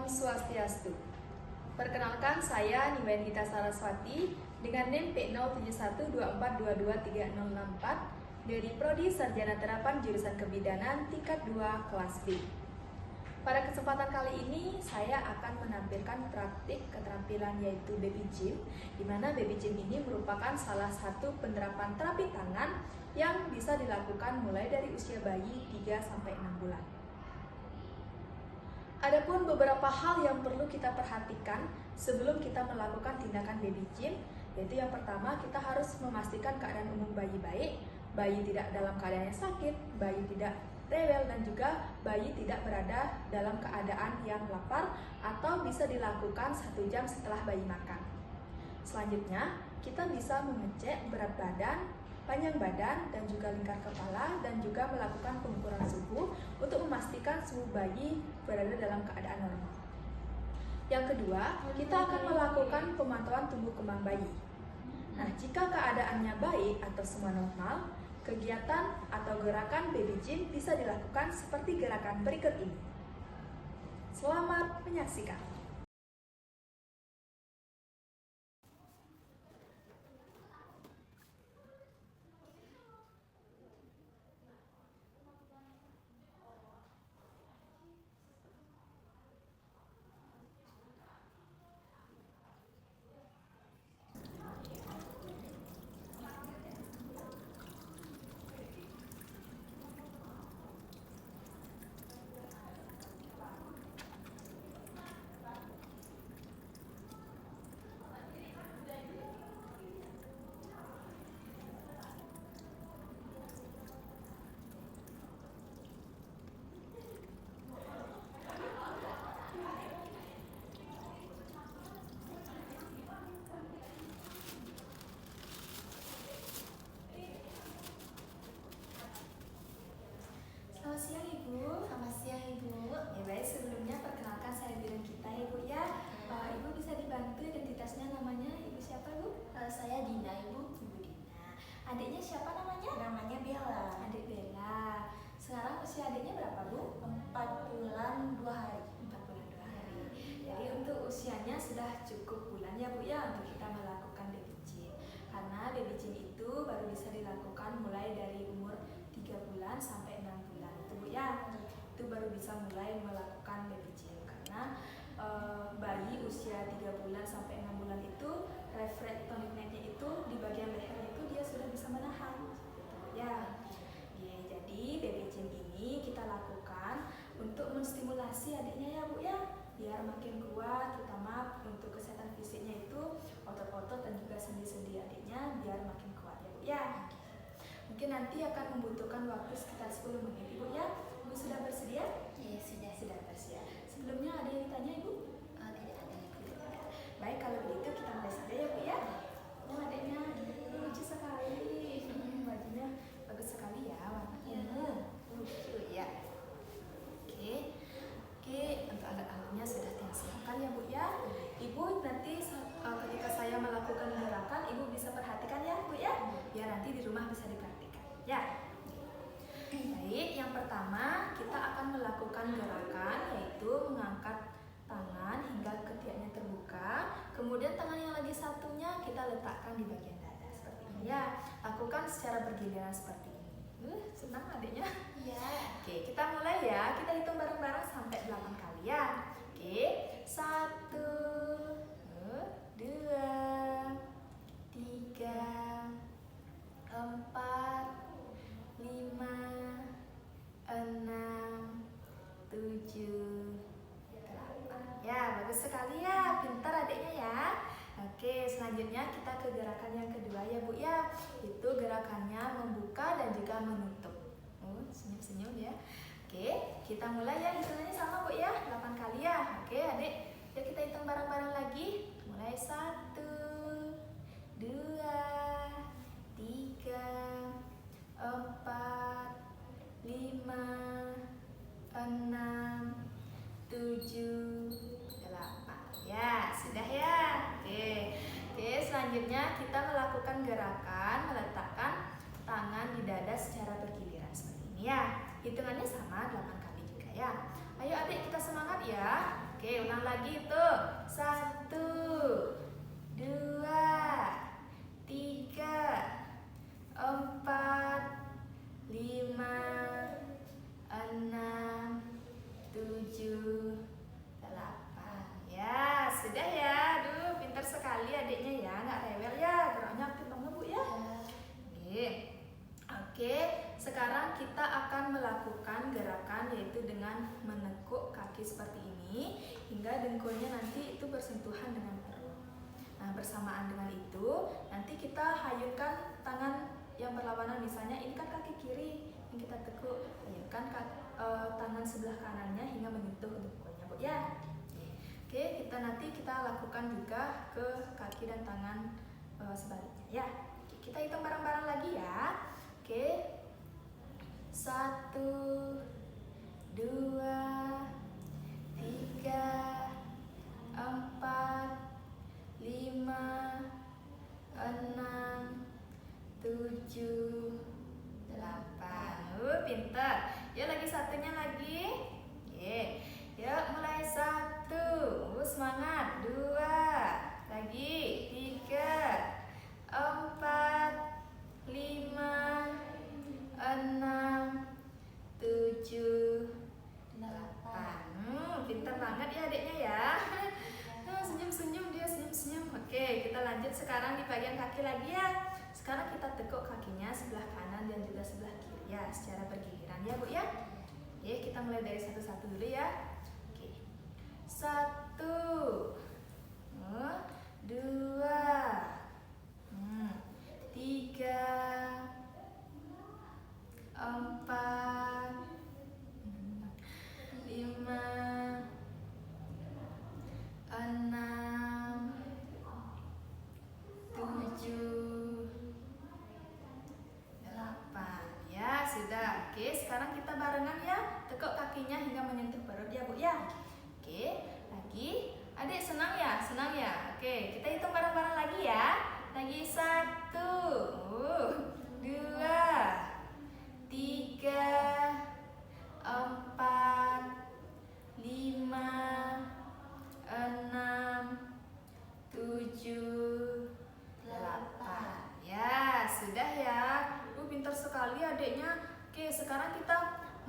Om Swastiastu. Perkenalkan, saya Nimbendita Saraswati dengan NIM P07124223064 dari Prodi Sarjana Terapan Jurusan Kebidanan tingkat 2 kelas B. Pada kesempatan kali ini, saya akan menampilkan praktik keterampilan yaitu baby gym, di mana baby gym ini merupakan salah satu penerapan terapi tangan yang bisa dilakukan mulai dari usia bayi 3-6 bulan. Adapun beberapa hal yang perlu kita perhatikan sebelum kita melakukan tindakan baby gym, yaitu yang pertama, kita harus memastikan keadaan umum bayi baik, bayi tidak dalam keadaan yang sakit, bayi tidak rewel, dan juga bayi tidak berada dalam keadaan yang lapar atau bisa dilakukan 1 jam setelah bayi makan. Selanjutnya, kita bisa mengecek berat badan, panjang badan, dan juga lingkar kepala, dan juga melakukan pengukuran suhu untuk memastikan suhu bayi berada dalam keadaan normal. Yang kedua, kita akan melakukan pemantauan tumbuh kembang bayi. Nah, jika keadaannya baik atau semua normal, kegiatan atau gerakan baby gym bisa dilakukan seperti gerakan berikut ini. Selamat menyaksikan. Selamat siang Ibu. Selamat siang Ibu. Ya baik, sebelumnya perkenalkan saya bidan kita Ibu ya. Ibu bisa dibantu identitasnya, namanya Ibu siapa Bu? Saya Dina Ibu. Ibu Dina. Adiknya siapa namanya? Namanya Bella. Adik Bella. Sekarang usia adiknya berapa Bu? 4 bulan 2 hari. 4 bulan 2 hari. Jadi untuk usianya sudah cukup bulan ya Bu ya untuk kita melakukan baby gym. Karena baby gym itu baru bisa dilakukan mulai dari umur 3 bulan sampai 6 bulan itu Bu ya. Itu baru bisa mulai melakukan baby gym karena bayi usia 3 bulan sampai 6 bulan itu refleks tonic neck-nya itu di bagian lehernya itu dia sudah bisa menahan gitu ya. Jadi baby gym ini kita lakukan untuk menstimulasi adiknya ya Bu ya, biar makin kuat, terutama untuk kesehatan fisiknya itu otot-otot dan juga sendi-sendi adiknya biar makin kuat ya Bu ya. Mungkin nanti akan membutuhkan waktu sekitar 10 menit Ibu ya. Ibu sudah bersedia? Iya sudah. Bersedia. Sebelumnya ada yang ditanya Ibu? Tidak ada Ibu. Baik, kalau begitu kita mulai saja ya Bu ya. Oh, adiknya lucu sekali. Bajunya bagus sekali ya, warnanya lucu ya. Oke, untuk alat-alatnya sudah disiapkan ya Bu ya. Ibu nanti ketika saya melakukan gerakan, Ibu bisa perhatikan ya Bu ya, biar nanti di rumah bisa dipraktikkan ya. Baik, yang pertama kita akan melakukan gerakan yaitu mengangkat tangan hingga ketiaknya terbuka. Kemudian tangan yang lagi satunya kita letakkan di bagian dada seperti ini ya. Lakukan secara bergiliran seperti ini. Senang adiknya? Iya. Oke, kita mulai ya. Kita hitung bareng-bareng sampai 8 kali ya. Oke, 1, 2, 3, 4, 5, 6, 7, 8. Ya, bagus sekali ya. Pintar adiknya ya. Oke, selanjutnya kita ke gerakan yang kedua ya Bu ya. Itu gerakannya membuka dan juga menutup. Senyum-senyum ya. Oke, kita mulai ya. Hitungannya sama Bu ya, 8 kali ya. Oke adik, yuk kita hitung bareng-bareng lagi. Mulai 1, 2, 3, 4, 5, 6, 7, 8. Ya, sudah ya. Oke, selanjutnya kita melakukan gerakan meletakkan tangan di dada secara bergiliran seperti ini ya. Hitungannya sama 8 kali juga ya. Ayo adik kita semangat ya. Oke, ulang lagi tuh. 1, 2, 3, 4, 5, 6, 7, 8. Ya, sudah ya. Aduh, pintar sekali adiknya ya. Nggak rewel ya. Geraknya aktif banget Bu ya. Oke, sekarang kita akan melakukan gerakan yaitu dengan menekuk kaki seperti ini hingga dengkulnya nanti itu bersentuhan dengan perut. Nah, bersamaan dengan itu, nanti kita hayunkan tangan yang berlawanan. Misalnya ini kan kaki kiri yang kita tekuk, hayunkan tangan sebelah kanannya hingga menyentuh dengkulnya Bu ya. Oke, kita lakukan juga ke kaki dan tangan sebaliknya ya. Kita hitung bareng-bareng lagi ya. Oke, 1, 2, 3, 4, 5, 6, 7, 8. Pintar. Yuk lagi satunya lagi. Oke, yuk mulai 1. Semangat. 2, lagi 3, 4, 5, 6, 7, 8. Pintar banget ya adiknya ya. Senyum-senyum dia, senyum-senyum. Oke, kita lanjut sekarang di bagian kaki lagi ya. Sekarang kita tekuk kakinya sebelah kanan dan juga sebelah kiri ya, secara bergiliran ya Bu ya. Oke, kita mulai dari satu-satu dulu ya. Oke, 1, 2, 3, 4, 5, 6, 7, 8. Ya, sudah. Oke, sekarang kita barengan ya. Tekuk kakinya hingga menyentuh perut ya Bu ya. Oke, lagi. Adik senang ya? Senang ya? Oke, kita hitung bareng-bareng lagi ya. Lagi 1, 2, 3, 4, 5, 6, 7, 8. Ya, sudah ya. Pintar sekali adiknya. Oke, sekarang kita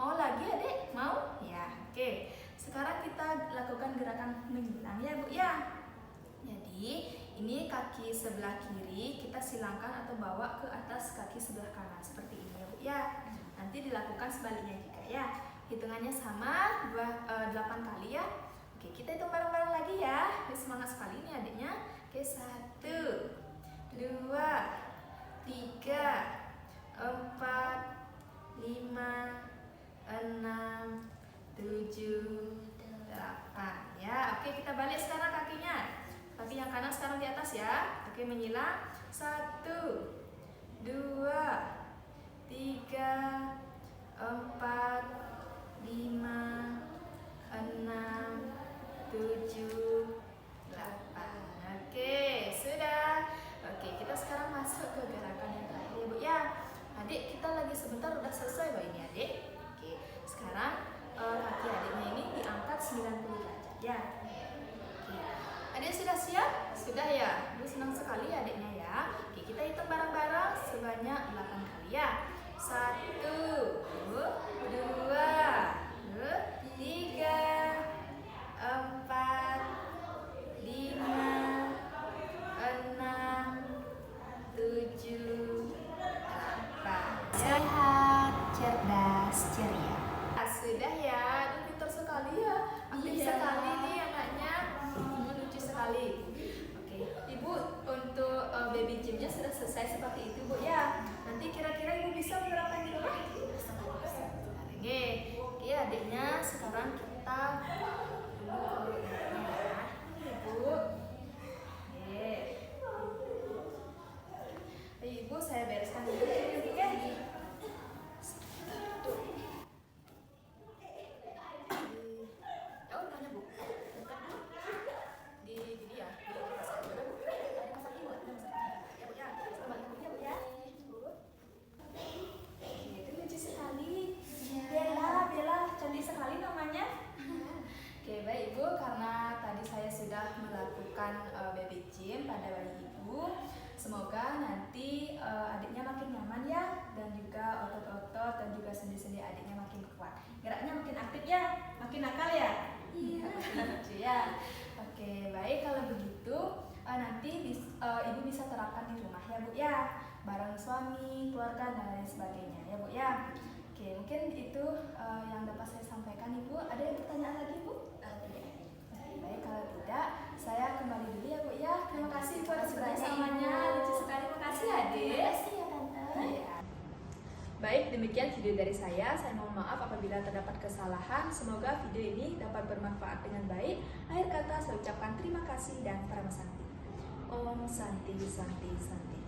mau lagi adik? Mau? Ya, oke. Sekarang kita lakukan gerakan menyilang ya Bu ya. Jadi, ini kaki sebelah kiri kita silangkan atau bawa ke atas kaki sebelah kanan seperti ini ya Bu ya. Nanti dilakukan sebaliknya juga ya. Hitungannya sama 8 kali ya. Oke, kita hitung bareng-bareng lagi ya. Semangat sekali nih adiknya. Oke, 1, 2, 3, 4, 5, 6, 7, 8. Ya, oke kita balik sekarang kakinya. Kaki yang kanan sekarang di atas ya. Oke, menyilang. 1, 2, 3, 4, 5, 6, 7, 8. Oke, sudah. Oke, kita sekarang masuk ke gerakan yang terakhir ya Bu ya. Adik, kita lagi sebentar udah selesai loh ini adik. Oke, sekarang kaki adiknya ini diangkat 90 derajat ya. Oke, adik sudah siap? Sudah ya? Aduh, senang sekali adiknya ya. Oke, kita hitung bareng-bareng sebanyak 8 kali ya. 1, 2, 3, 4, 5, 6, 7, 8. Sehat, cerdas, ceria. Sudah ya, aduh pintar sekali ya. Aktif sekali nih anaknya. Lucu sekali. Oke, Ibu untuk baby gymnya sudah selesai seperti itu Bu ya. Nanti kira-kira Ibu bisa menerapkan di rumah? Oke, adiknya sekarang kita dulu ya. Ibu. Ibu saya bereskan dulu ya. Oh, mana Bu? Di dia. Itu lucu sekali. Bella, cantik sekali namanya. Oke, baik Ibu, karena sudah melakukan baby gym pada bayi ibu. Semoga nanti adiknya makin nyaman ya, dan juga otot-otot dan juga sendi-sendi adiknya makin kuat. Geraknya makin aktif ya, makin nakal ya. Iya, lucu ya. Oke, baik kalau begitu nanti ibu bisa terapkan di rumah ya Bu ya, bareng suami, keluarga dan lain sebagainya ya Bu ya. Oke, mungkin itu yang dapat saya sampaikan Ibu. Ada yang pertanyaan lagi Bu? Tidak. Oke, baik kalau tidak saya kembali dulu ya Bu ya. Terima kasih Bu atas kerjasamanya, lucu sekali. Makasih ya Dek. Terima kasih ya Tante. Iya. Baik, demikian video dari saya. Saya mohon maaf apabila terdapat kesalahan. Semoga video ini dapat bermanfaat dengan baik. Akhir kata saya ucapkan terima kasih dan Parama Santi. Om Santi Santi Santi.